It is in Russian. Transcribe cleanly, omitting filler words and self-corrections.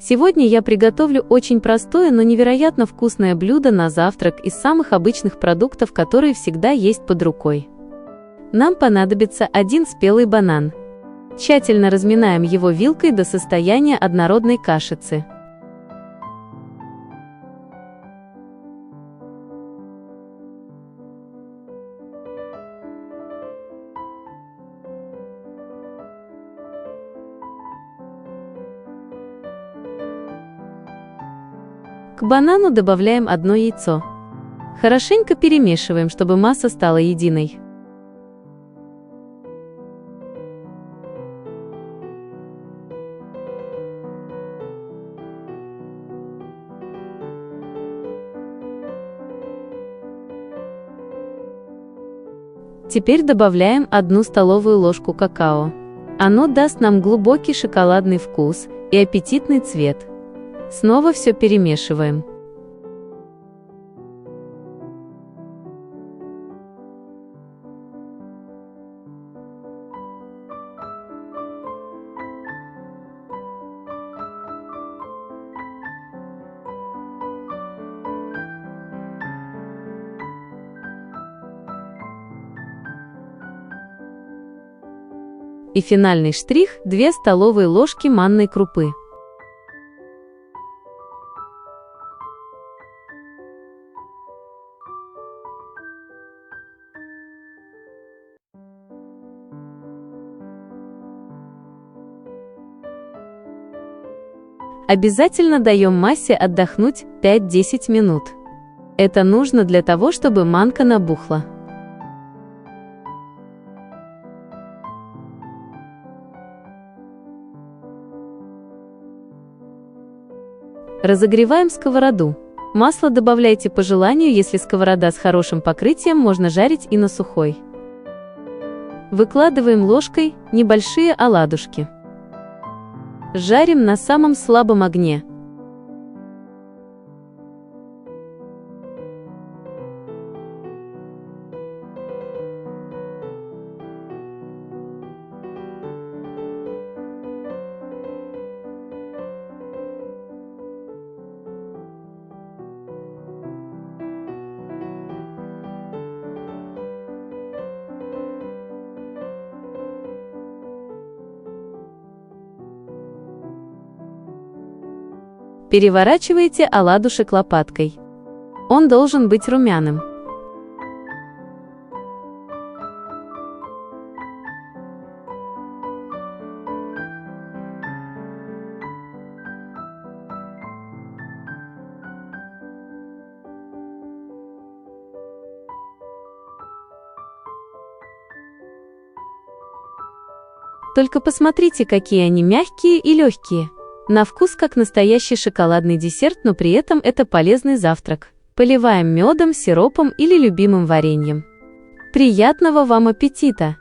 Сегодня я приготовлю очень простое, но невероятно вкусное блюдо на завтрак из самых обычных продуктов, которые всегда есть под рукой. Нам понадобится один спелый банан. Тщательно разминаем его вилкой до состояния однородной кашицы. К банану добавляем одно яйцо. Хорошенько перемешиваем, чтобы масса стала единой. Теперь добавляем 1 столовую ложку какао. Оно даст нам глубокий шоколадный вкус и аппетитный цвет. Снова все перемешиваем. И финальный штрих – 2 столовые ложки манной крупы. Обязательно даем массе отдохнуть 5-10 минут. Это нужно для того, чтобы манка набухла. Разогреваем сковороду. Масло добавляйте по желанию, если сковорода с хорошим покрытием, можно жарить и на сухой. Выкладываем ложкой небольшие оладушки. Жарим на самом слабом огне. Переворачивайте оладушек лопаткой. Он должен быть румяным. Только посмотрите, какие они мягкие и легкие. На вкус как настоящий шоколадный десерт, но при этом это полезный завтрак. Поливаем медом, сиропом или любимым вареньем. Приятного вам аппетита!